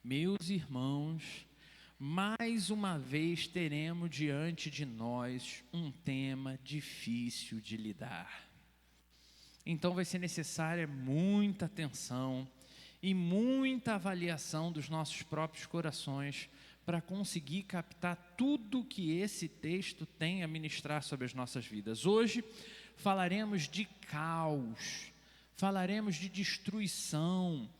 Meus irmãos, mais uma vez teremos diante de nós um tema difícil de lidar. Então vai ser necessária muita atenção e muita avaliação dos nossos próprios corações para conseguir captar tudo que esse texto tem a ministrar sobre as nossas vidas. Hoje falaremos de caos, falaremos de destruição,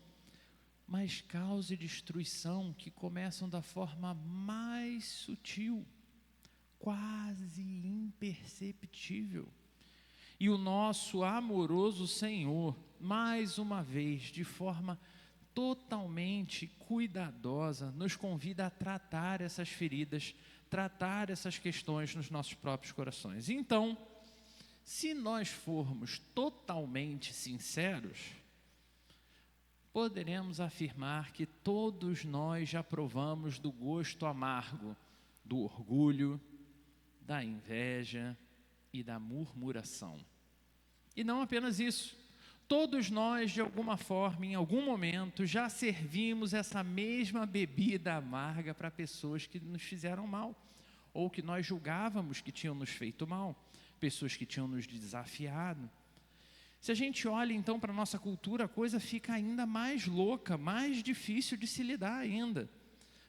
mas caos e destruição que começam da forma mais sutil, quase imperceptível. E o nosso amoroso Senhor, mais uma vez, de forma totalmente cuidadosa, nos convida a tratar essas feridas, tratar essas questões nos nossos próprios corações. Então, se nós formos totalmente sinceros, poderemos afirmar que todos nós já provamos do gosto amargo, do orgulho, da inveja e da murmuração. E não apenas isso, todos nós de alguma forma, em algum momento, já servimos essa mesma bebida amarga para pessoas que nos fizeram mal, ou que nós julgávamos que tinham nos feito mal, pessoas que tinham nos desafiado. Se a gente olha então para a nossa cultura, a coisa fica ainda mais louca, mais difícil de se lidar ainda.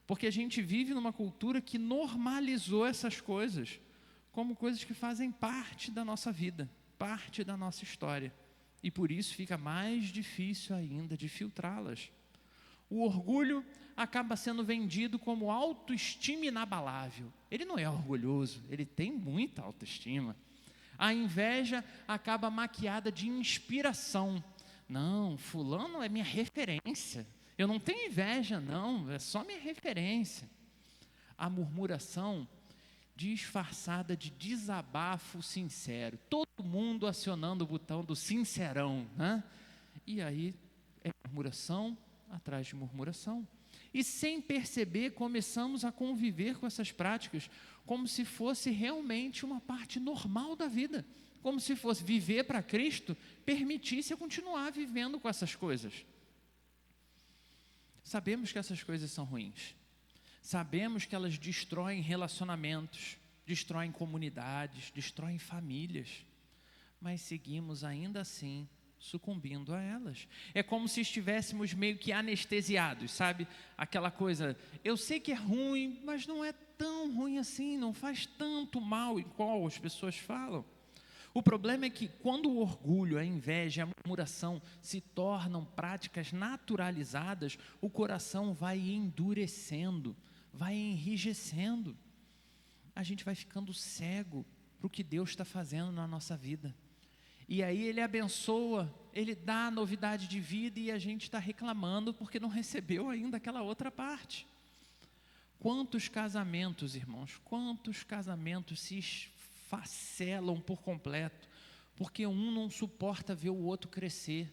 Porque a gente vive numa cultura que normalizou essas coisas como coisas que fazem parte da nossa vida, parte da nossa história. E por isso fica mais difícil ainda de filtrá-las. O orgulho acaba sendo vendido como autoestima inabalável. Ele não é orgulhoso, ele tem muita autoestima. A inveja acaba maquiada de inspiração. Não, fulano é minha referência. Eu não tenho inveja, não, é só minha referência. A murmuração disfarçada de desabafo sincero. Todo mundo acionando o botão do sincerão, né? E aí é murmuração atrás de murmuração. E sem perceber, começamos a conviver com essas práticas como se fosse realmente uma parte normal da vida. Como se fosse viver para Cristo, permitisse eu continuar vivendo com essas coisas. Sabemos que essas coisas são ruins. Sabemos que elas destroem relacionamentos, destroem comunidades, destroem famílias. Mas seguimos ainda assim sucumbindo a elas. É como se estivéssemos meio que anestesiados, sabe? Aquela coisa, eu sei que é ruim, mas não é tão ruim assim, não faz tanto mal igual as pessoas falam. O problema é que quando o orgulho, a inveja e a murmuração se tornam práticas naturalizadas, o coração vai endurecendo, vai enrijecendo. A gente vai ficando cego para o que Deus está fazendo na nossa vida. E aí Ele abençoa, Ele dá a novidade de vida e a gente está reclamando porque não recebeu ainda aquela outra parte. Quantos casamentos, irmãos, quantos casamentos se esfacelam por completo, porque um não suporta ver o outro crescer.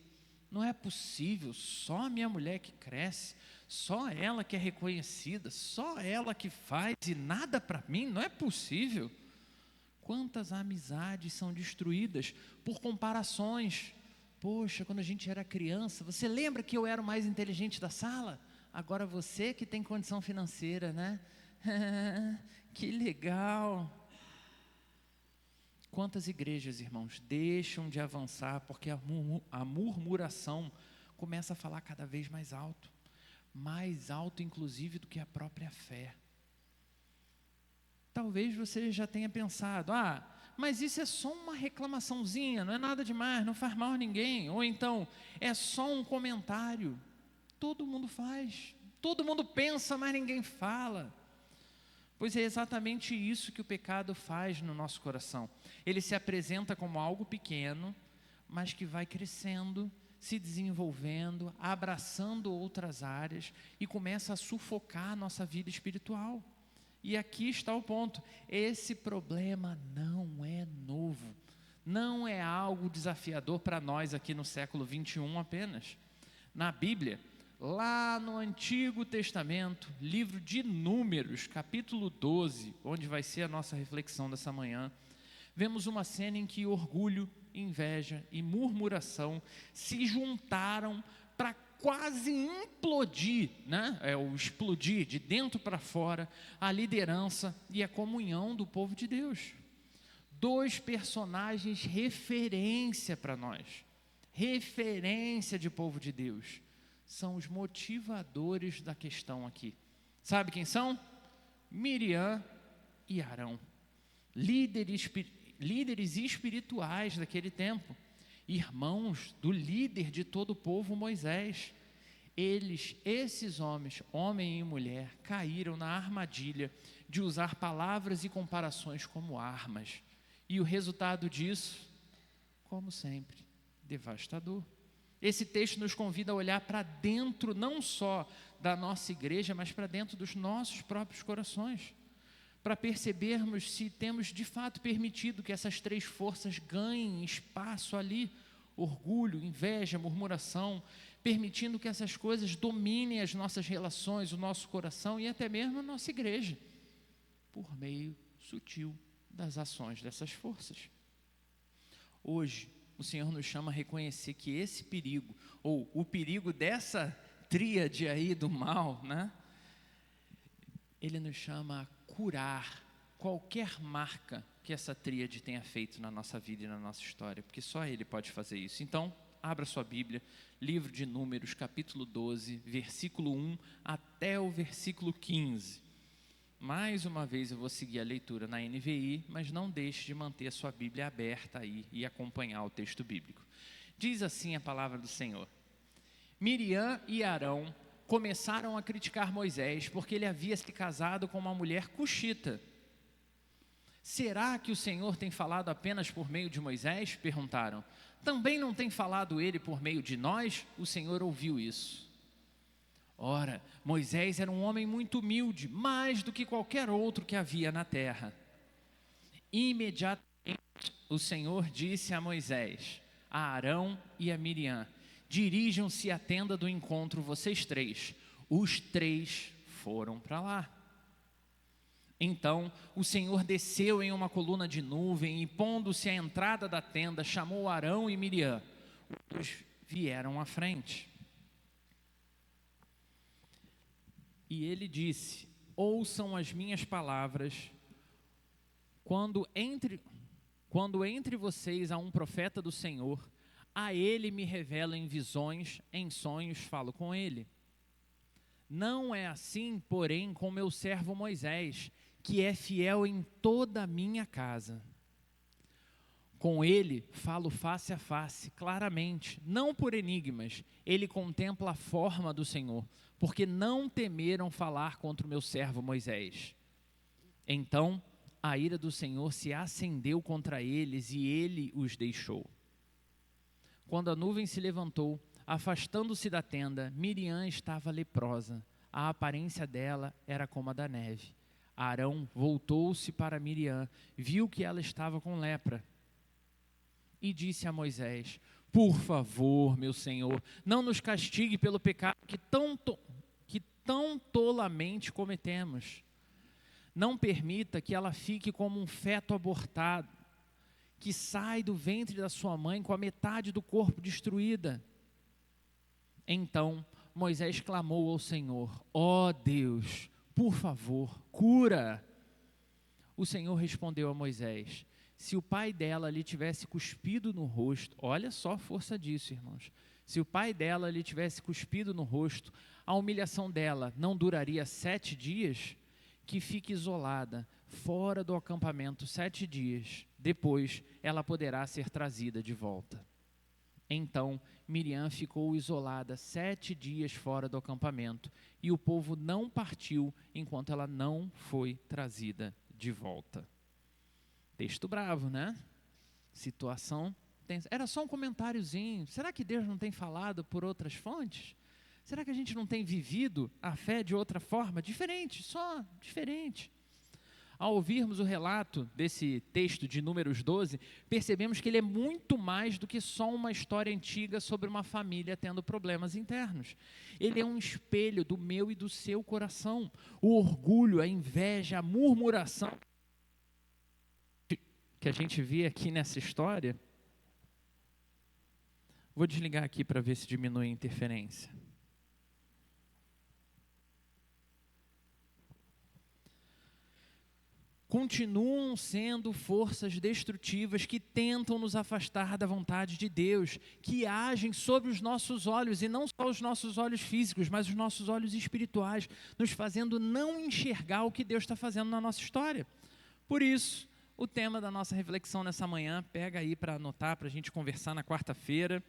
Não é possível, só a minha mulher que cresce, só ela que é reconhecida, só ela que faz e nada para mim, não é possível. Quantas amizades são destruídas por comparações. Poxa, quando a gente era criança, você lembra que eu era o mais inteligente da sala? Agora você que tem condição financeira, né? Que legal. Quantas igrejas, irmãos, deixam de avançar porque a murmuração começa a falar cada vez mais alto inclusive do que a própria fé. Talvez você já tenha pensado, mas isso é só uma reclamaçãozinha, não é nada demais, não faz mal a ninguém. Ou então, é só um comentário. Todo mundo faz, todo mundo pensa, mas ninguém fala. Pois é exatamente isso que o pecado faz no nosso coração. Ele se apresenta como algo pequeno, mas que vai crescendo, se desenvolvendo, abraçando outras áreas e começa a sufocar a nossa vida espiritual. E aqui está o ponto, esse problema não é novo, não é algo desafiador para nós aqui no século 21 apenas. Na Bíblia, lá no Antigo Testamento, livro de Números, capítulo 12, onde vai ser a nossa reflexão dessa manhã, vemos uma cena em que orgulho, inveja e murmuração se juntaram para quase implodir, né? O explodir de dentro para fora, a liderança e a comunhão do povo de Deus. 2 personagens referência para nós, referência de povo de Deus, são os motivadores da questão aqui. Sabe quem são? Miriam e Arão, líderes espirituais daquele tempo, irmãos do líder de todo o povo, Moisés. Esses homens, homem e mulher, caíram na armadilha de usar palavras e comparações como armas. E o resultado disso, como sempre, devastador. Esse texto nos convida a olhar para dentro, não só da nossa igreja, mas para dentro dos nossos próprios corações, para percebermos se temos de fato permitido que essas 3 forças ganhem espaço ali: orgulho, inveja, murmuração, permitindo que essas coisas dominem as nossas relações, o nosso coração e até mesmo a nossa igreja, por meio sutil das ações dessas forças. Hoje, o Senhor nos chama a reconhecer que esse perigo, ou o perigo dessa tríade aí do mal, né? Ele nos chama a curar qualquer marca que essa tríade tenha feito na nossa vida e na nossa história, porque só Ele pode fazer isso. Então, abra sua Bíblia, livro de Números, capítulo 12, versículo 1 até o versículo 15. Mais uma vez eu vou seguir a leitura na NVI, mas não deixe de manter a sua Bíblia aberta aí e acompanhar o texto bíblico. Diz assim a palavra do Senhor: Miriam e Arão começaram a criticar Moisés porque ele havia se casado com uma mulher cuxita. Será que o Senhor tem falado apenas por meio de Moisés? Perguntaram. Também não tem falado ele por meio de nós? O Senhor ouviu isso. Ora, Moisés era um homem muito humilde, mais do que qualquer outro que havia na terra. Imediatamente o Senhor disse a Moisés, a Arão e a Miriam: dirijam-se à tenda do encontro, vocês 3. Os 3 foram para lá. Então o Senhor desceu em uma coluna de nuvem e, pondo-se à entrada da tenda, chamou Arão e Miriam. Os vieram à frente. E ele disse: ouçam as minhas palavras. Quando entre vocês há um profeta do Senhor, a ele me revela em visões, em sonhos falo com ele. Não é assim, porém, com meu servo Moisés, que é fiel em toda a minha casa. Com ele falo face a face, claramente, não por enigmas. Ele contempla a forma do Senhor, porque não temeram falar contra o meu servo Moisés. Então a ira do Senhor se acendeu contra eles e ele os deixou. Quando a nuvem se levantou, afastando-se da tenda, Miriam estava leprosa. A aparência dela era como a da neve. Arão voltou-se para Miriam, viu que ela estava com lepra e disse a Moisés: por favor, meu senhor, não nos castigue pelo pecado que tão tolamente cometemos. Não permita que ela fique como um feto abortado, que sai do ventre da sua mãe com a metade do corpo destruída. Então Moisés clamou ao Senhor: ó Deus, por favor, cura. O Senhor respondeu a Moisés: se o pai dela lhe tivesse cuspido no rosto, olha só a força disso, irmãos. Se o pai dela lhe tivesse cuspido no rosto, a humilhação dela não duraria 7 dias? Que fique isolada, fora do acampamento 7 dias. Depois, ela poderá ser trazida de volta. Então, Miriam ficou isolada 7 dias fora do acampamento, e o povo não partiu enquanto ela não foi trazida de volta. Texto bravo, né? Situação tensa. Era só um comentáriozinho. Será que Deus não tem falado por outras fontes? Será que a gente não tem vivido a fé de outra forma? Diferente, só diferente. Ao ouvirmos o relato desse texto de Números 12, percebemos que ele é muito mais do que só uma história antiga sobre uma família tendo problemas internos. Ele é um espelho do meu e do seu coração. O orgulho, a inveja, a murmuração que a gente vê aqui nessa história. Vou desligar aqui para ver se diminui a interferência. continuam sendo forças destrutivas que tentam nos afastar da vontade de Deus, que agem sobre os nossos olhos, e não só os nossos olhos físicos, mas os nossos olhos espirituais, nos fazendo não enxergar o que Deus está fazendo na nossa história. Por isso, o tema da nossa reflexão nessa manhã, pega aí para anotar, para a gente conversar na quarta-feira.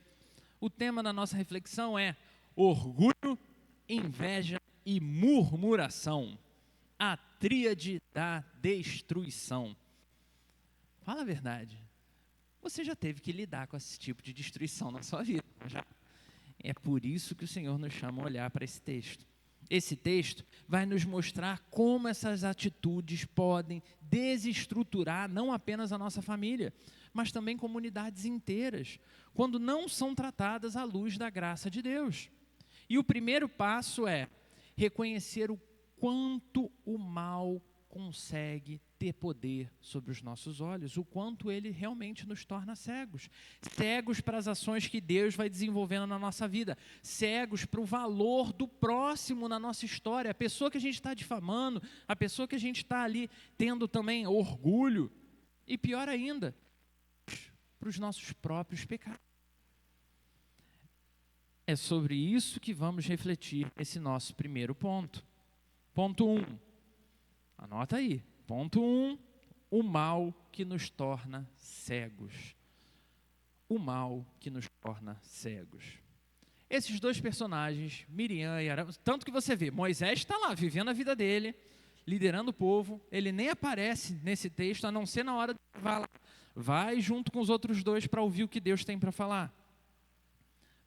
O tema da nossa reflexão é orgulho, inveja e murmuração. A tríade da destruição. Fala a verdade. Você já teve que lidar com esse tipo de destruição na sua vida, já? É por isso que o Senhor nos chama a olhar para esse texto. Esse texto vai nos mostrar como essas atitudes podem desestruturar não apenas a nossa família, mas também comunidades inteiras, quando não são tratadas à luz da graça de Deus. E o primeiro passo é reconhecer o quanto o mal consegue ter poder sobre os nossos olhos, o quanto ele realmente nos torna cegos. Cegos para as ações que Deus vai desenvolvendo na nossa vida, cegos para o valor do próximo na nossa história, a pessoa que a gente está difamando, a pessoa que a gente está ali tendo também orgulho, e pior ainda, para os nossos próprios pecados. É sobre isso que vamos refletir esse nosso primeiro ponto. Ponto 1, anota aí. Ponto 1, o mal que nos torna cegos. O mal que nos torna cegos. Esses dois personagens, Miriam e Arão, tanto que você vê, Moisés está lá, vivendo a vida dele, liderando o povo, ele nem aparece nesse texto, a não ser na hora de vai junto com os outros dois para ouvir o que Deus tem para falar.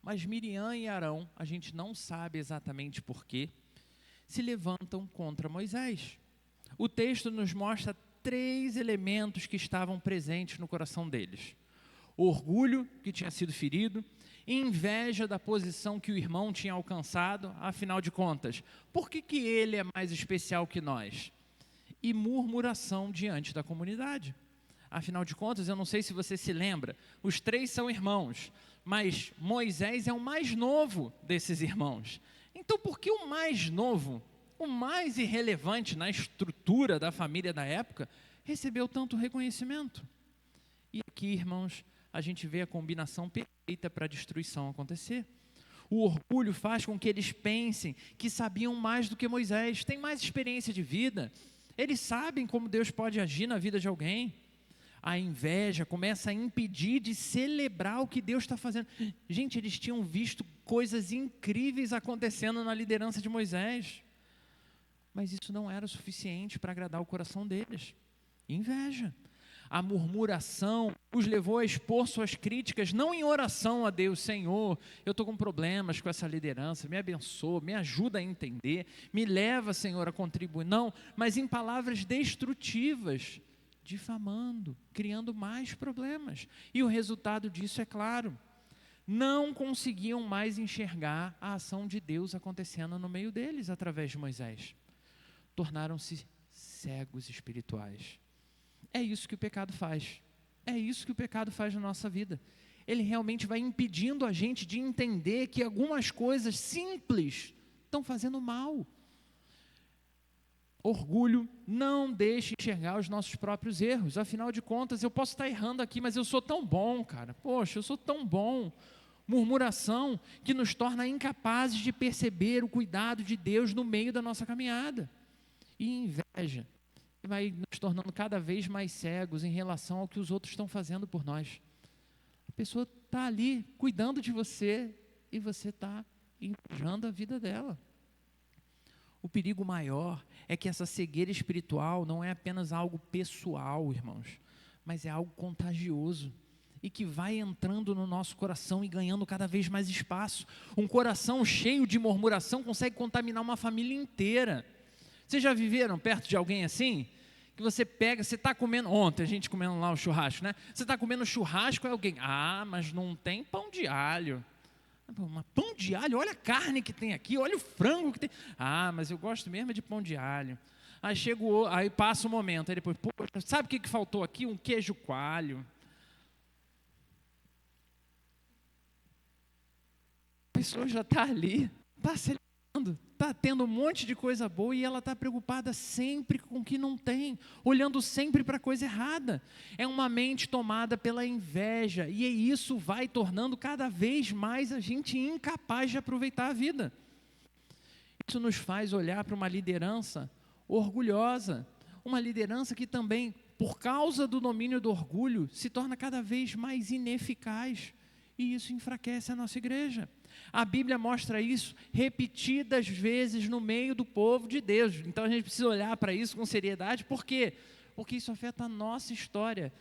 Mas Miriam e Arão, a gente não sabe exatamente porquê, se levantam contra Moisés. O texto nos mostra 3 elementos que estavam presentes no coração deles. Orgulho, que tinha sido ferido, inveja da posição que o irmão tinha alcançado, afinal de contas, por que ele é mais especial que nós? E murmuração diante da comunidade. Afinal de contas, eu não sei se você se lembra, os 3 são irmãos, mas Moisés é o mais novo desses irmãos. Então, por que o mais novo, o mais irrelevante na estrutura da família da época, recebeu tanto reconhecimento? E aqui, irmãos, a gente vê a combinação perfeita para a destruição acontecer. O orgulho faz com que eles pensem que sabiam mais do que Moisés, têm mais experiência de vida, eles sabem como Deus pode agir na vida de alguém. A inveja começa a impedir de celebrar o que Deus está fazendo. Gente, eles tinham visto coisas incríveis acontecendo na liderança de Moisés, mas isso não era suficiente para agradar o coração deles. Inveja. A murmuração os levou a expor suas críticas, não em oração a Deus: Senhor, eu estou com problemas com essa liderança, me abençoa, me ajuda a entender, me leva, Senhor, a contribuir. Não, mas em palavras destrutivas, difamando, criando mais problemas. E o resultado disso é claro. Não conseguiam mais enxergar a ação de Deus acontecendo no meio deles através de Moisés. Tornaram-se cegos espirituais. É isso que o pecado faz. É isso que o pecado faz na nossa vida. Ele realmente vai impedindo a gente de entender que algumas coisas simples estão fazendo mal. Orgulho não deixa enxergar os nossos próprios erros. Afinal de contas, eu posso estar errando aqui, mas eu sou tão bom, cara. Poxa, eu sou tão bom. Murmuração que nos torna incapazes de perceber o cuidado de Deus no meio da nossa caminhada. E inveja que vai nos tornando cada vez mais cegos em relação ao que os outros estão fazendo por nós. A pessoa está ali cuidando de você e você está invejando a vida dela. O perigo maior é que essa cegueira espiritual não é apenas algo pessoal, irmãos, mas é algo contagioso e que vai entrando no nosso coração e ganhando cada vez mais espaço. Um coração cheio de murmuração consegue contaminar uma família inteira. Vocês já viveram perto de alguém assim? Que você pega, você está comendo, ontem a gente comendo lá o churrasco, né? Você está comendo churrasco e alguém, mas não tem pão de alho. Mas pão de alho, olha a carne que tem aqui, olha o frango que tem. Mas eu gosto mesmo de pão de alho. Aí passa um momento, aí depois, sabe o que faltou aqui? Um queijo coalho. A pessoa já está ali, está celebrando, está tendo um monte de coisa boa e ela está preocupada sempre com o que não tem, olhando sempre para a coisa errada. É uma mente tomada pela inveja, e isso vai tornando cada vez mais a gente incapaz de aproveitar a vida. Isso nos faz olhar para uma liderança orgulhosa, uma liderança que também, por causa do domínio do orgulho, se torna cada vez mais ineficaz, e isso enfraquece a nossa igreja. A Bíblia mostra isso repetidas vezes no meio do povo de Deus. Então a gente precisa olhar para isso com seriedade. Por quê? Porque isso afeta a nossa história.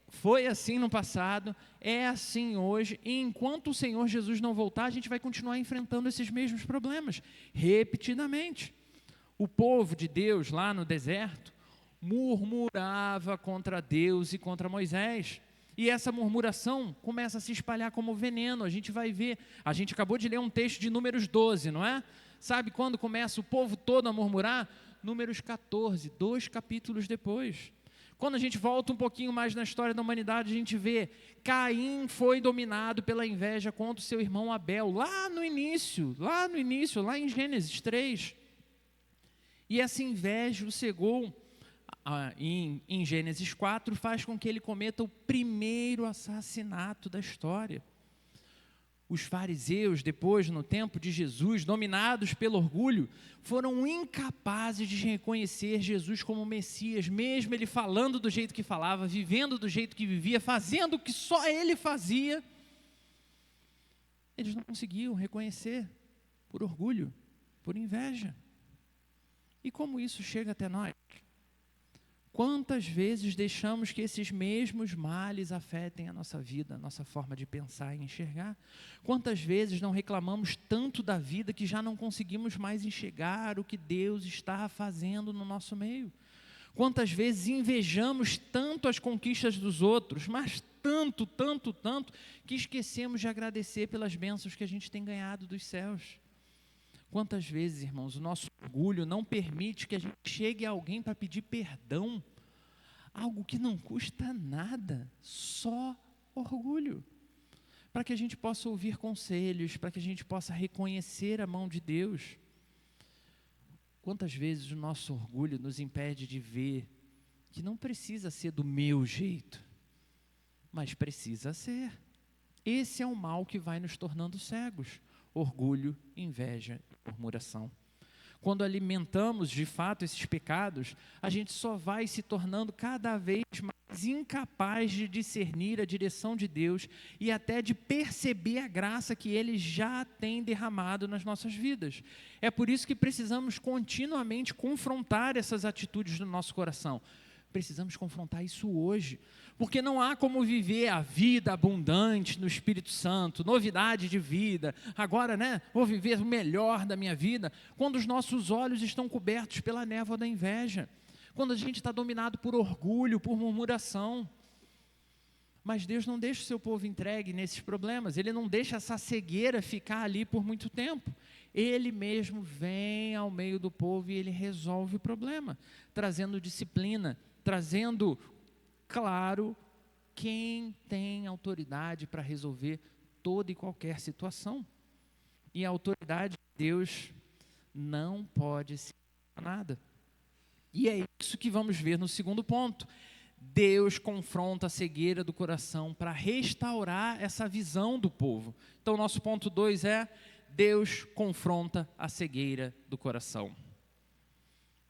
Foi assim no passado, é assim hoje, e enquanto o Senhor Jesus não voltar, a gente vai continuar enfrentando esses mesmos problemas, repetidamente. O povo de Deus lá no deserto murmurava contra Deus e contra Moisés. E essa murmuração começa a se espalhar como veneno. A gente vai ver, a gente acabou de ler um texto de Números 12, não é? Sabe quando começa o povo todo a murmurar? Números 14, 2 capítulos depois. Quando a gente volta um pouquinho mais na história da humanidade, a gente vê Caim foi dominado pela inveja contra o seu irmão Abel, lá no início, lá em Gênesis 3. E essa inveja o cegou. Em Gênesis 4, faz com que ele cometa o primeiro assassinato da história. Os fariseus, depois, no tempo de Jesus, dominados pelo orgulho, foram incapazes de reconhecer Jesus como Messias, mesmo ele falando do jeito que falava, vivendo do jeito que vivia, fazendo o que só ele fazia. Eles não conseguiam reconhecer, por orgulho, por inveja. E como isso chega até nós? Quantas vezes deixamos que esses mesmos males afetem a nossa vida, a nossa forma de pensar e enxergar? Quantas vezes não reclamamos tanto da vida que já não conseguimos mais enxergar o que Deus está fazendo no nosso meio? Quantas vezes invejamos tanto as conquistas dos outros, mas tanto, que esquecemos de agradecer pelas bênçãos que a gente tem ganhado dos céus? Quantas vezes, irmãos, o nosso orgulho não permite que a gente chegue a alguém para pedir perdão, algo que não custa nada, só orgulho, para que a gente possa ouvir conselhos, para que a gente possa reconhecer a mão de Deus. Quantas vezes o nosso orgulho nos impede de ver que não precisa ser do meu jeito, mas precisa ser. Esse é o mal que vai nos tornando cegos. Orgulho, inveja e murmuração. Quando alimentamos de fato esses pecados, a gente só vai se tornando cada vez mais incapaz de discernir a direção de Deus e até de perceber a graça que Ele já tem derramado nas nossas vidas. É por isso que precisamos continuamente confrontar essas atitudes do nosso coração. Precisamos confrontar isso hoje, porque não há como viver a vida abundante no Espírito Santo, novidade de vida, agora, vou viver o melhor da minha vida, quando os nossos olhos estão cobertos pela névoa da inveja, quando a gente está dominado por orgulho, por murmuração. Mas Deus não deixa o seu povo entregue nesses problemas, Ele não deixa essa cegueira ficar ali por muito tempo. Ele mesmo vem ao meio do povo e Ele resolve o problema, trazendo disciplina, trazendo, claro, quem tem autoridade para resolver toda e qualquer situação. E a autoridade de Deus não pode ser nada. E é isso que vamos ver no segundo ponto. Deus confronta a cegueira do coração para restaurar essa visão do povo. Então, nosso ponto 2 é: Deus confronta a cegueira do coração.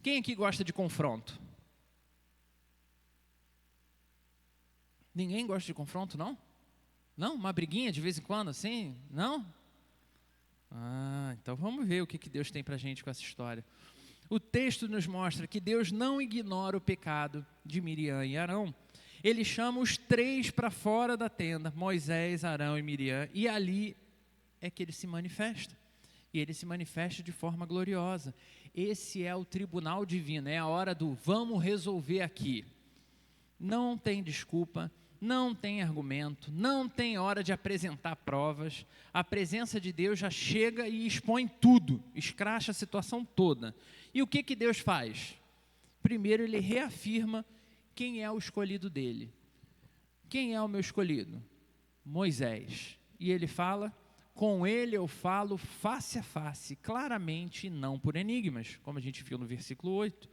Quem aqui gosta de confronto? Ninguém gosta de confronto, não? Não? Uma briguinha de vez em quando, assim? Não? Então vamos ver o que Deus tem para a gente com essa história. O texto nos mostra que Deus não ignora o pecado de Miriam e Arão. Ele chama os 3 para fora da tenda, Moisés, Arão e Miriam, e ali é que ele se manifesta. E ele se manifesta de forma gloriosa. Esse é o tribunal divino, é a hora do vamos resolver aqui. Não tem desculpa, não tem argumento, não tem hora de apresentar provas. A presença de Deus já chega e expõe tudo, escracha a situação toda. E o que Deus faz? Primeiro Ele reafirma quem é o escolhido dele. Quem é o meu escolhido? Moisés. E Ele fala: com ele eu falo face a face, claramente e não por enigmas, como a gente viu no versículo 8.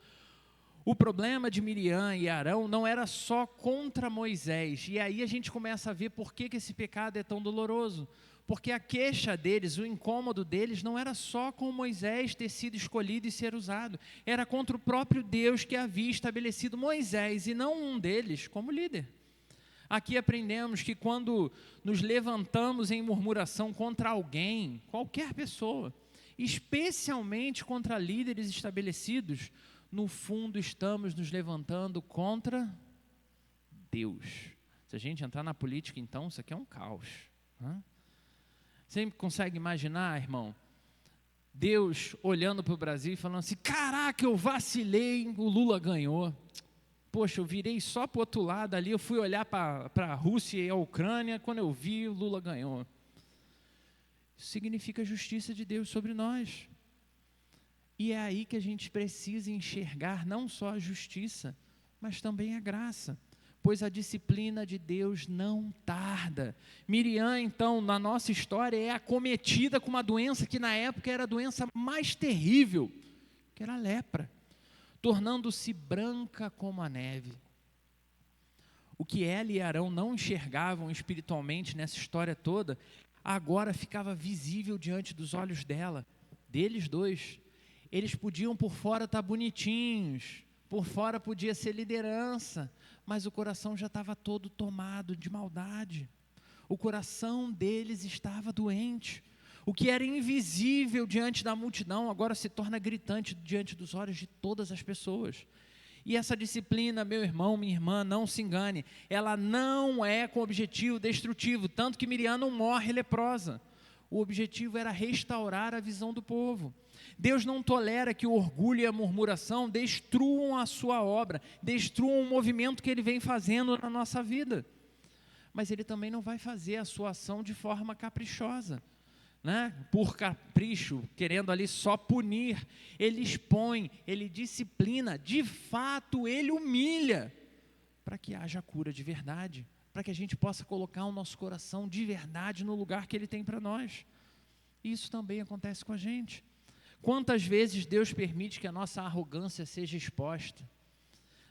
O problema de Miriam e Arão não era só contra Moisés, e aí a gente começa a ver por que esse pecado é tão doloroso. Porque a queixa deles, o incômodo deles, não era só com Moisés ter sido escolhido e ser usado, era contra o próprio Deus que havia estabelecido Moisés, e não um deles como líder. Aqui aprendemos que quando nos levantamos em murmuração contra alguém, qualquer pessoa, especialmente contra líderes estabelecidos, no fundo estamos nos levantando contra Deus. Se a gente entrar na política, então, isso aqui é um caos. Você consegue imaginar, irmão, Deus olhando para o Brasil e falando assim: caraca, eu vacilei, o Lula ganhou. Poxa, eu virei só para o outro lado ali, eu fui olhar para a Rússia e a Ucrânia, quando eu vi, o Lula ganhou. Isso significa a justiça de Deus sobre nós. E é aí que a gente precisa enxergar não só a justiça, mas também a graça. Pois a disciplina de Deus não tarda. Miriam, então, na nossa história, é acometida com uma doença que na época era a doença mais terrível, que era a lepra, tornando-se branca como a neve. O que ela e Arão não enxergavam espiritualmente nessa história toda, agora ficava visível diante dos olhos dela, deles dois. Eles podiam por fora estar bonitinhos, por fora podia ser liderança, mas o coração já estava todo tomado de maldade. O coração deles estava doente. O que era invisível diante da multidão, agora se torna gritante diante dos olhos de todas as pessoas. E essa disciplina, meu irmão, minha irmã, não se engane, ela não é com objetivo destrutivo, tanto que Miriam não morre leprosa. O objetivo era restaurar a visão do povo. Deus não tolera que o orgulho e a murmuração destruam a sua obra, destruam o movimento que Ele vem fazendo na nossa vida. Mas Ele também não vai fazer a sua ação de forma caprichosa, por capricho, querendo ali só punir. Ele expõe, Ele disciplina, de fato Ele humilha, para que haja cura de verdade, para que a gente possa colocar o nosso coração de verdade no lugar que Ele tem para nós. Isso também acontece com a gente. Quantas vezes Deus permite que a nossa arrogância seja exposta?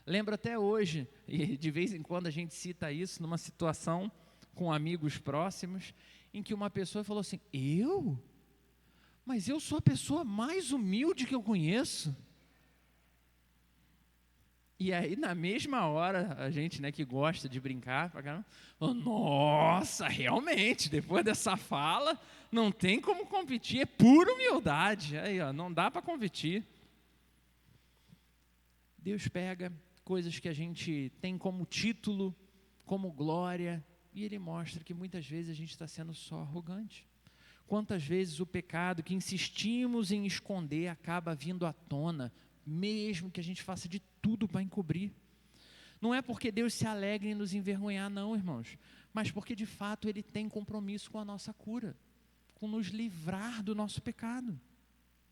Lembro até hoje, e de vez em quando a gente cita isso, numa situação com amigos próximos, em que uma pessoa falou assim: eu? Mas eu sou a pessoa mais humilde que eu conheço. E aí, na mesma hora, a gente, que gosta de brincar, falou: nossa, realmente, depois dessa fala, não tem como competir, é pura humildade. Aí, não dá para competir. Deus pega coisas que a gente tem como título, como glória, e Ele mostra que muitas vezes a gente está sendo só arrogante. Quantas vezes o pecado que insistimos em esconder acaba vindo à tona, mesmo que a gente faça de tudo para encobrir. Não é porque Deus se alegra em nos envergonhar, não, irmãos, mas porque de fato Ele tem compromisso com a nossa cura, com nos livrar do nosso pecado.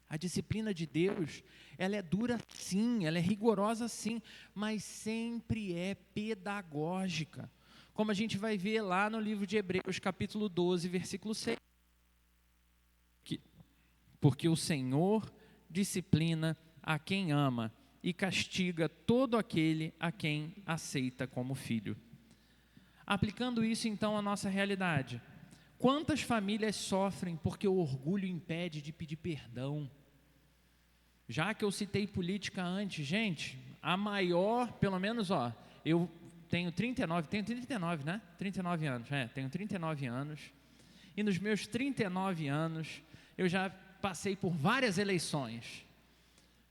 A disciplina de Deus, ela é dura sim, ela é rigorosa sim, mas sempre é pedagógica. Como a gente vai ver lá no livro de Hebreus, capítulo 12, versículo 6. Porque o Senhor disciplina a quem ama e castiga todo aquele a quem aceita como filho. Aplicando isso então à nossa realidade, quantas famílias sofrem porque o orgulho impede de pedir perdão? Já que eu citei política antes, gente, a maior, pelo menos, eu tenho 39 anos, tenho 39 anos, e nos meus 39 anos, eu já passei por várias eleições,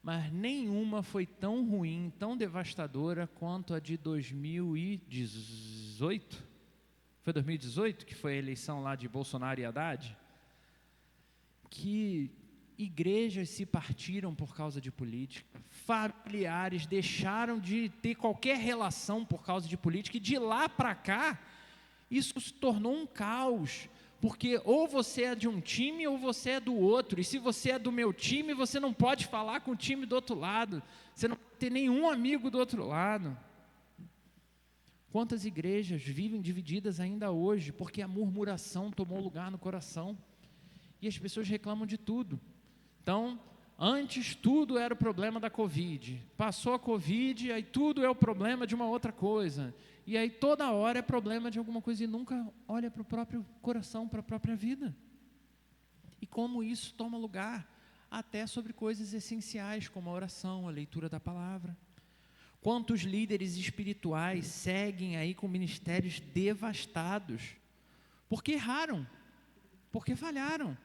mas nenhuma foi tão ruim, tão devastadora quanto a de 2018. Foi 2018 que foi a eleição lá de Bolsonaro e Haddad? Que igrejas se partiram por causa de política, familiares deixaram de ter qualquer relação por causa de política, e de lá para cá, isso se tornou um caos. Porque ou você é de um time ou você é do outro. E se você é do meu time, você não pode falar com o time do outro lado. Você não pode ter nenhum amigo do outro lado. Quantas igrejas vivem divididas ainda hoje porque a murmuração tomou lugar no coração? E as pessoas reclamam de tudo. Então, antes tudo era o problema da Covid. Passou a Covid, aí tudo é o problema de uma outra coisa. E aí toda hora é problema de alguma coisa e nunca olha para o próprio coração, para a própria vida. E como isso toma lugar até sobre coisas essenciais, como a oração, a leitura da palavra. Quantos líderes espirituais seguem aí com ministérios devastados? Porque erraram, porque falharam.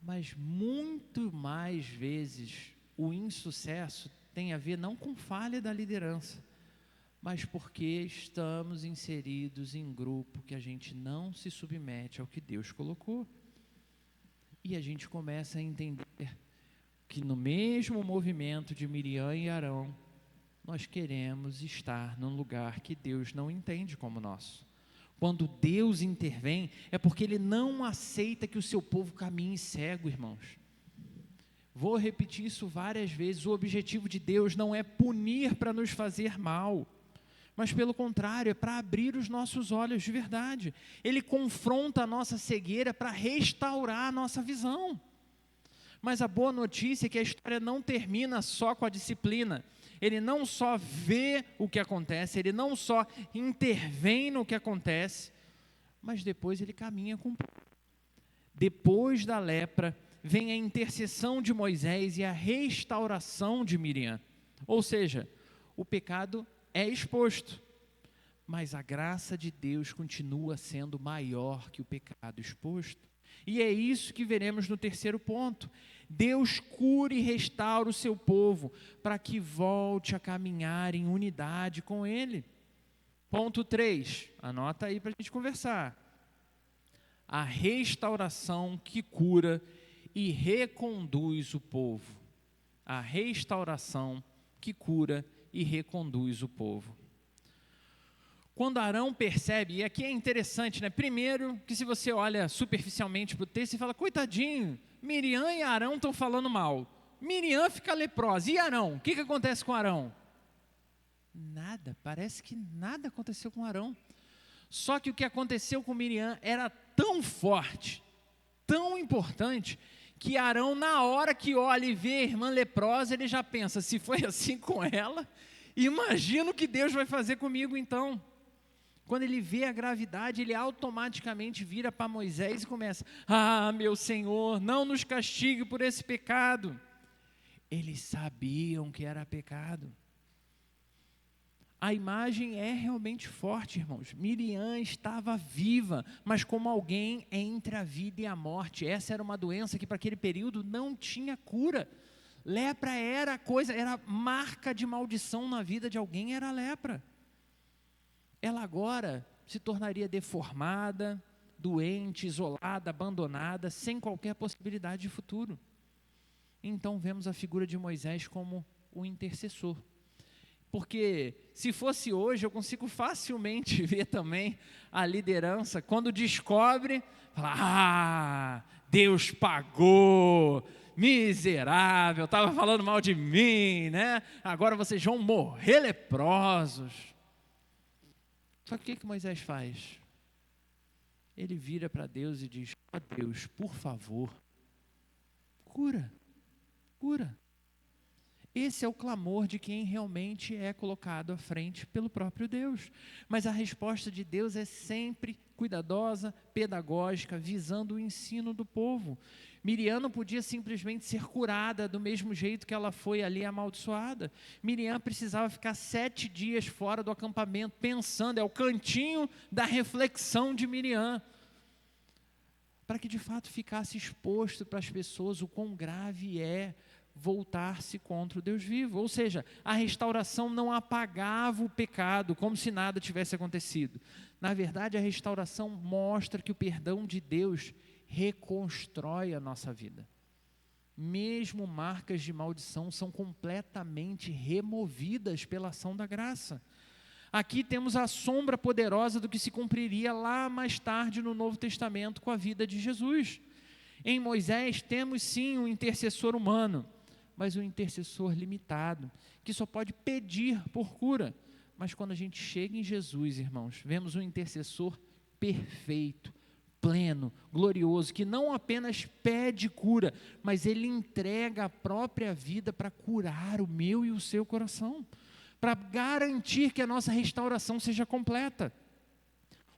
Mas muito mais vezes o insucesso tem a ver não com falha da liderança, mas porque estamos inseridos em grupo que a gente não se submete ao que Deus colocou. E a gente começa a entender que no mesmo movimento de Miriam e Arão, nós queremos estar num lugar que Deus não entende como nosso. Quando Deus intervém, é porque Ele não aceita que o seu povo caminhe cego, irmãos. Vou repetir isso várias vezes, o objetivo de Deus não é punir para nos fazer mal, mas pelo contrário, é para abrir os nossos olhos de verdade. Ele confronta a nossa cegueira para restaurar a nossa visão. Mas a boa notícia é que a história não termina só com a disciplina. Ele não só vê o que acontece, ele não só intervém no que acontece, mas depois ele caminha com o povo. Depois da lepra, vem a intercessão de Moisés e a restauração de Miriam. Ou seja, o pecado é exposto, mas a graça de Deus continua sendo maior que o pecado exposto. E é isso que veremos no terceiro ponto. Deus cura e restaura o seu povo para que volte a caminhar em unidade com Ele. Ponto 3, anota aí para a gente conversar. A restauração que cura e reconduz o povo. A restauração que cura e reconduz o povo. Quando Arão percebe, e aqui é interessante, né? Primeiro, que se você olha superficialmente para o texto, você fala, coitadinho, Miriam e Arão estão falando mal. Miriam fica leprosa. E Arão? O que acontece com Arão? Nada, parece que nada aconteceu com Arão. Só que o que aconteceu com Miriam era tão forte, tão importante, que Arão, na hora que olha e vê a irmã leprosa, ele já pensa, se foi assim com ela, imagina o que Deus vai fazer comigo então. Quando ele vê a gravidade, ele automaticamente vira para Moisés e começa, meu Senhor, não nos castigue por esse pecado. Eles sabiam que era pecado. A imagem é realmente forte, irmãos. Miriam estava viva, mas como alguém entre a vida e a morte. Essa era uma doença que para aquele período não tinha cura. Lepra era coisa, era marca de maldição na vida de alguém, era a lepra. Ela agora se tornaria deformada, doente, isolada, abandonada, sem qualquer possibilidade de futuro. Então vemos a figura de Moisés como o intercessor. Porque se fosse hoje, eu consigo facilmente ver também a liderança, quando descobre, fala, Deus pagou, miserável, estava falando mal de mim, né? Agora vocês vão morrer leprosos. Só que o que Moisés faz? Ele vira para Deus e diz, Deus, por favor, cura. Esse é o clamor de quem realmente é colocado à frente pelo próprio Deus. Mas a resposta de Deus é sempre cuidadosa, pedagógica, visando o ensino do povo. Miriam não podia simplesmente ser curada do mesmo jeito que ela foi ali amaldiçoada. Miriam precisava ficar 7 dias fora do acampamento, pensando, é o cantinho da reflexão de Miriam, para que de fato ficasse exposto para as pessoas o quão grave é voltar-se contra o Deus vivo. Ou seja, a restauração não apagava o pecado, como se nada tivesse acontecido. Na verdade, a restauração mostra que o perdão de Deus reconstrói a nossa vida. Mesmo marcas de maldição são completamente removidas pela ação da graça. Aqui temos a sombra poderosa do que se cumpriria lá mais tarde no Novo Testamento com a vida de Jesus. Em Moisés temos sim um intercessor humano, mas um intercessor limitado, que só pode pedir por cura. Mas quando a gente chega em Jesus, irmãos, vemos um intercessor perfeito, pleno, glorioso, que não apenas pede cura, mas Ele entrega a própria vida para curar o meu e o seu coração, para garantir que a nossa restauração seja completa.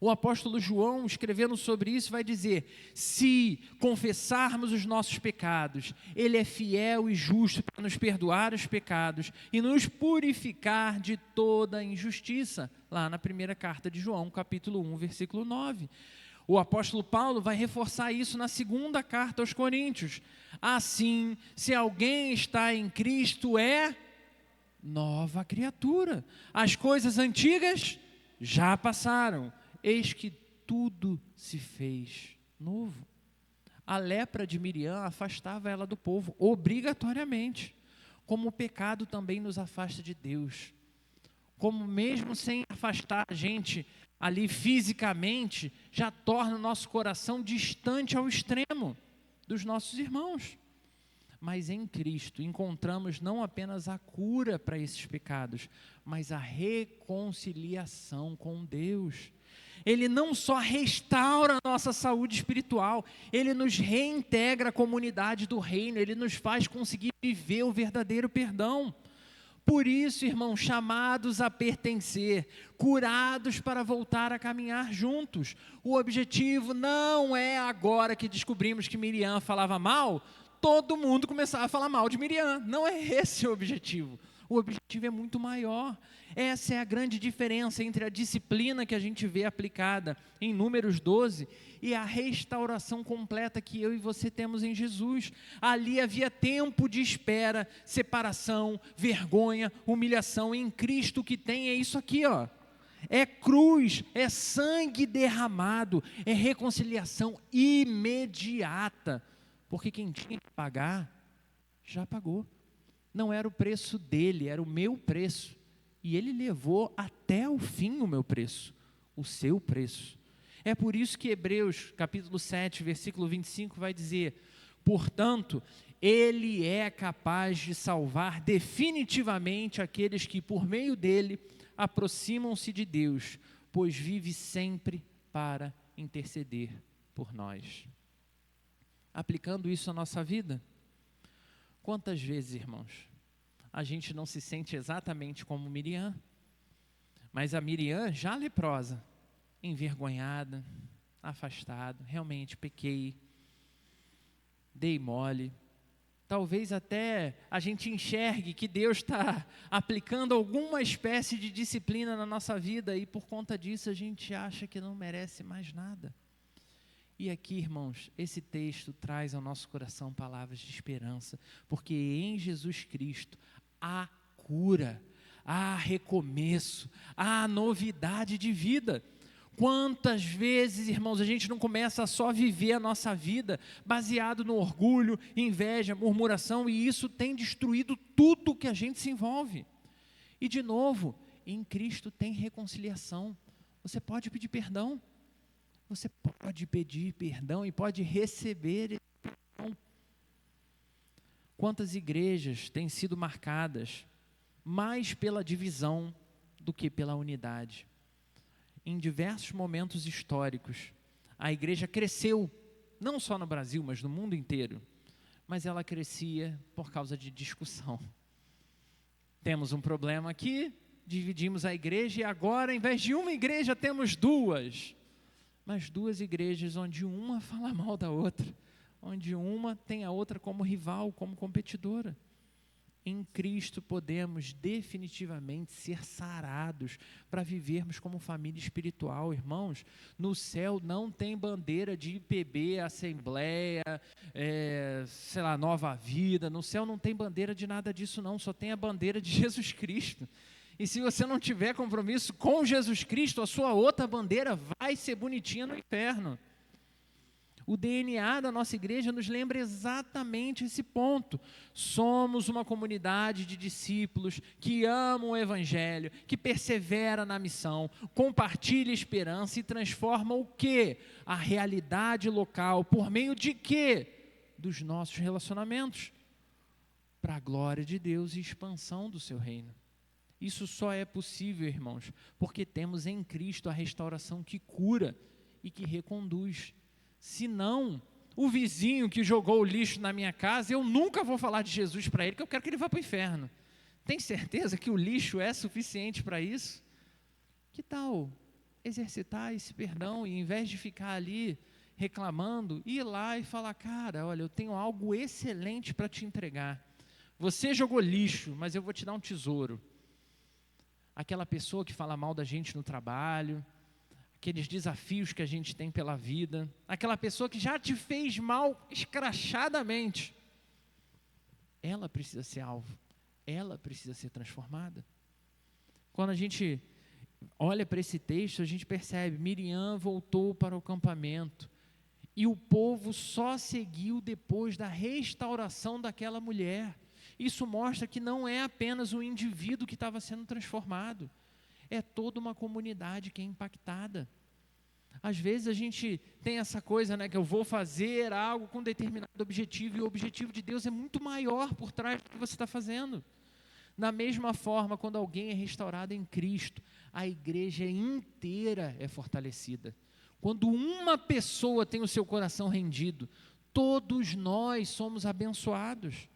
O apóstolo João, escrevendo sobre isso, vai dizer: se confessarmos os nossos pecados, Ele é fiel e justo para nos perdoar os pecados e nos purificar de toda injustiça. Lá na primeira carta de João, capítulo 1, versículo 9. O apóstolo Paulo vai reforçar isso na segunda carta aos Coríntios. Assim, se alguém está em Cristo, é nova criatura. As coisas antigas já passaram. Eis que tudo se fez novo. A lepra de Miriam afastava ela do povo, obrigatoriamente. Como o pecado também nos afasta de Deus. Como mesmo sem afastar a gente ali fisicamente, já torna o nosso coração distante ao extremo dos nossos irmãos. Mas em Cristo encontramos não apenas a cura para esses pecados, mas a reconciliação com Deus. Ele não só restaura a nossa saúde espiritual, Ele nos reintegra à comunidade do reino, Ele nos faz conseguir viver o verdadeiro perdão. Por isso, irmãos, chamados a pertencer, curados para voltar a caminhar juntos. O objetivo não é agora que descobrimos que Miriam falava mal, todo mundo começar a falar mal de Miriam. Não é esse o objetivo. O objetivo é muito maior. Essa é a grande diferença entre a disciplina que a gente vê aplicada em Números 12 e a restauração completa que eu e você temos em Jesus. Ali havia tempo de espera, separação, vergonha, humilhação. Em Cristo o que tem é isso aqui, ó. É cruz, é sangue derramado, é reconciliação imediata. Porque quem tinha que pagar, já pagou. Não era o preço dele, era o meu preço. E ele levou até o fim o meu preço, o seu preço. É por isso que Hebreus, capítulo 7, versículo 25, vai dizer: portanto, ele é capaz de salvar definitivamente aqueles que, por meio dele, aproximam-se de Deus, pois vive sempre para interceder por nós. Aplicando isso à nossa vida, quantas vezes, irmãos, a gente não se sente exatamente como Miriam, mas a Miriam já leprosa, envergonhada, afastada, realmente pequei, dei mole. Talvez até a gente enxergue que Deus está aplicando alguma espécie de disciplina na nossa vida e por conta disso a gente acha que não merece mais nada. E aqui, irmãos, esse texto traz ao nosso coração palavras de esperança, porque em Jesus Cristo há cura, há recomeço, há novidade de vida. Quantas vezes, irmãos, a gente não começa a só viver a nossa vida baseado no orgulho, inveja, murmuração, e isso tem destruído tudo que a gente se envolve. E de novo, em Cristo tem reconciliação. Você pode pedir perdão. Você pode pedir perdão e pode receber esse perdão. Quantas igrejas têm sido marcadas mais pela divisão do que pela unidade? Em diversos momentos históricos, a igreja cresceu, não só no Brasil, mas no mundo inteiro. Mas ela crescia por causa de discussão. Temos um problema aqui, dividimos a igreja e agora, em vez de uma igreja, temos duas. Mas duas igrejas onde uma fala mal da outra, onde uma tem a outra como rival, como competidora. Em Cristo podemos definitivamente ser sarados para vivermos como família espiritual, irmãos. No céu não tem bandeira de IPB, Assembleia, Nova Vida. No céu não tem bandeira de nada disso não, só tem a bandeira de Jesus Cristo. E se você não tiver compromisso com Jesus Cristo, a sua outra bandeira vai ser bonitinha no inferno. O DNA da nossa igreja nos lembra exatamente esse ponto. Somos uma comunidade de discípulos que amam o Evangelho, que persevera na missão, compartilha a esperança e transforma o quê? A realidade local. Por meio de quê? Dos nossos relacionamentos. Para a glória de Deus e expansão do seu reino. Isso só é possível, irmãos, porque temos em Cristo a restauração que cura e que reconduz. Se não, o vizinho que jogou o lixo na minha casa, eu nunca vou falar de Jesus para ele, que eu quero que ele vá para o inferno. Tem certeza que o lixo é suficiente para isso? Que tal exercitar esse perdão e, em vez de ficar ali reclamando, ir lá e falar: cara, olha, eu tenho algo excelente para te entregar. Você jogou lixo, mas eu vou te dar um tesouro. Aquela pessoa que fala mal da gente no trabalho, aqueles desafios que a gente tem pela vida, aquela pessoa que já te fez mal escrachadamente, ela precisa ser alvo, ela precisa ser transformada. Quando a gente olha para esse texto, a gente percebe, Miriam voltou para o acampamento, e o povo só seguiu depois da restauração daquela mulher. Isso mostra que não é apenas o indivíduo que estava sendo transformado, é toda uma comunidade que é impactada. Às vezes a gente tem essa coisa, né, que eu vou fazer algo com determinado objetivo, e o objetivo de Deus é muito maior por trás do que você está fazendo. Da mesma forma, quando alguém é restaurado em Cristo, a igreja inteira é fortalecida. Quando uma pessoa tem o seu coração rendido, todos nós somos abençoados.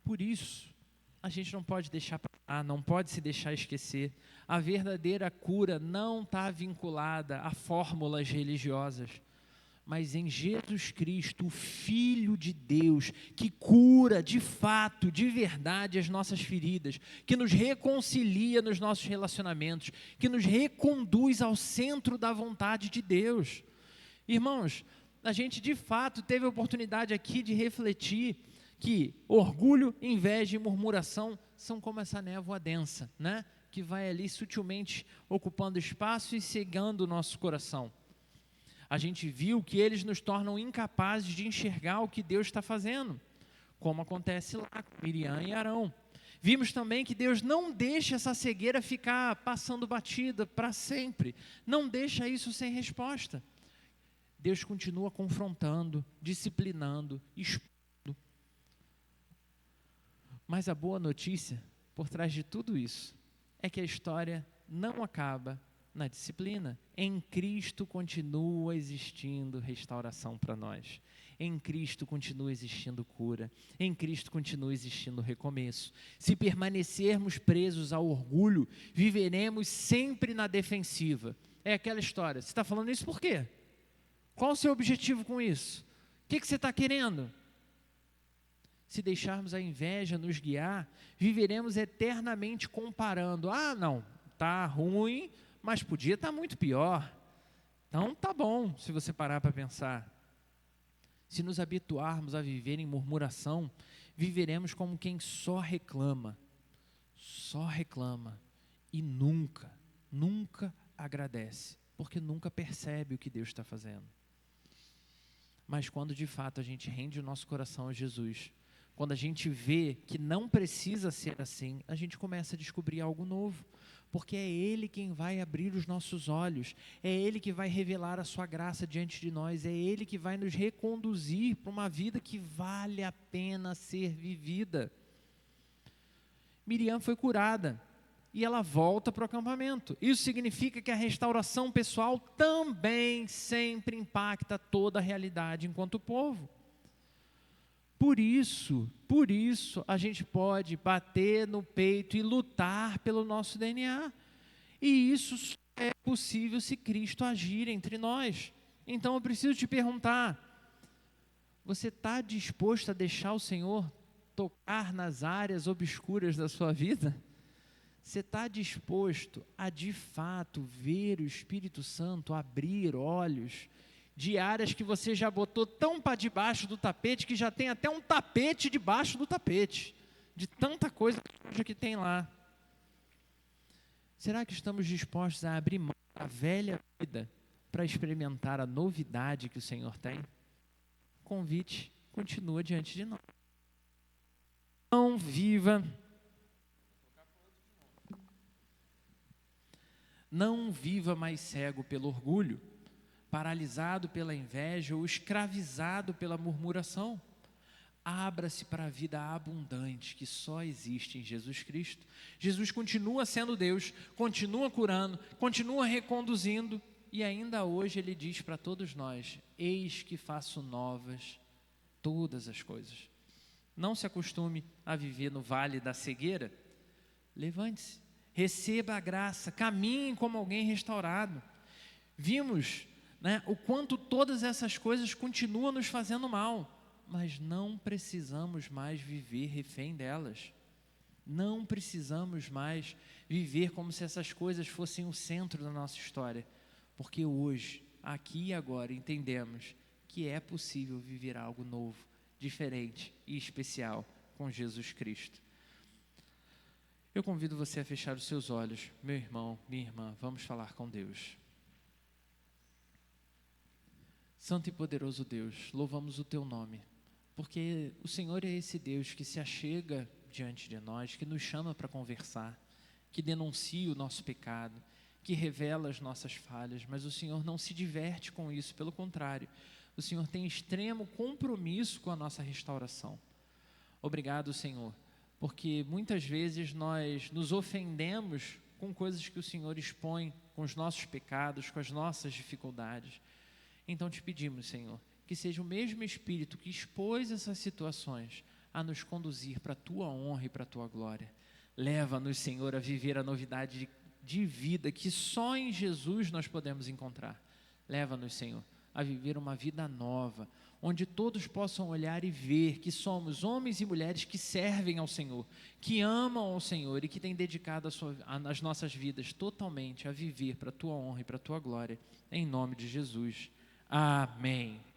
Por isso, a gente não pode deixar para lá, não pode se deixar esquecer. A verdadeira cura não está vinculada a fórmulas religiosas, mas em Jesus Cristo, o Filho de Deus, que cura de fato, de verdade as nossas feridas, que nos reconcilia nos nossos relacionamentos, que nos reconduz ao centro da vontade de Deus. Irmãos, a gente de fato teve a oportunidade aqui de refletir que orgulho, inveja e murmuração são como essa névoa densa, né? Que vai ali sutilmente ocupando espaço e cegando o nosso coração. A gente viu que eles nos tornam incapazes de enxergar o que Deus está fazendo, como acontece lá com Miriam e Arão. Vimos também que Deus não deixa essa cegueira ficar passando batida para sempre, não deixa isso sem resposta. Deus continua confrontando, disciplinando, expondo. Mas a boa notícia, por trás de tudo isso, é que a história não acaba na disciplina. Em Cristo continua existindo restauração para nós. Em Cristo continua existindo cura. Em Cristo continua existindo recomeço. Se permanecermos presos ao orgulho, viveremos sempre na defensiva. É aquela história. Você está falando isso por quê? Qual o seu objetivo com isso? O que você está querendo? Se deixarmos a inveja nos guiar, viveremos eternamente comparando. Ah, não, está ruim, mas podia estar muito pior. Então tá bom, se você parar para pensar. Se nos habituarmos a viver em murmuração, viveremos como quem só reclama e nunca agradece, porque nunca percebe o que Deus está fazendo. Mas quando de fato a gente rende o nosso coração a Jesus, quando a gente vê que não precisa ser assim, a gente começa a descobrir algo novo, porque é Ele quem vai abrir os nossos olhos, é Ele que vai revelar a sua graça diante de nós, é Ele que vai nos reconduzir para uma vida que vale a pena ser vivida. Miriam foi curada e ela volta para o acampamento. Isso significa que a restauração pessoal também sempre impacta toda a realidade enquanto povo. Por isso, a gente pode bater no peito e lutar pelo nosso DNA. E isso só é possível se Cristo agir entre nós. Então eu preciso te perguntar, você está disposto a deixar o Senhor tocar nas áreas obscuras da sua vida? Você está disposto a de fato ver o Espírito Santo abrir olhos de áreas que você já botou tão para debaixo do tapete, que já tem até um tapete debaixo do tapete, de tanta coisa que tem lá? Será que estamos dispostos a abrir mão da velha vida para experimentar a novidade que o Senhor tem? O convite continua diante de nós. Não viva mais cego pelo orgulho, paralisado pela inveja ou escravizado pela murmuração. Abra-se para a vida abundante que só existe em Jesus Cristo. Jesus continua sendo Deus, continua curando, continua reconduzindo, e ainda hoje Ele diz para todos nós: eis que faço novas todas as coisas. Não se acostume a viver no vale da cegueira. Levante-se, receba a graça, caminhe como alguém restaurado. Vimos, né, o quanto todas essas coisas continuam nos fazendo mal, mas não precisamos mais viver refém delas. Não precisamos mais viver como se essas coisas fossem o centro da nossa história, porque hoje, aqui e agora, entendemos que é possível viver algo novo, diferente e especial com Jesus Cristo. Eu convido você a fechar os seus olhos, meu irmão, minha irmã, vamos falar com Deus. Santo e poderoso Deus, louvamos o Teu nome, porque o Senhor é esse Deus que se achega diante de nós, que nos chama para conversar, que denuncia o nosso pecado, que revela as nossas falhas, mas o Senhor não se diverte com isso, pelo contrário, o Senhor tem extremo compromisso com a nossa restauração. Obrigado, Senhor, porque muitas vezes nós nos ofendemos com coisas que o Senhor expõe, com os nossos pecados, com as nossas dificuldades. Então te pedimos, Senhor, que seja o mesmo Espírito que expôs essas situações a nos conduzir para a Tua honra e para a Tua glória. Leva-nos, Senhor, a viver a novidade de vida que só em Jesus nós podemos encontrar. Leva-nos, Senhor, a viver uma vida nova, onde todos possam olhar e ver que somos homens e mulheres que servem ao Senhor, que amam ao Senhor e que têm dedicado as nossas vidas totalmente a viver para a Tua honra e para a Tua glória. Em nome de Jesus. Amém.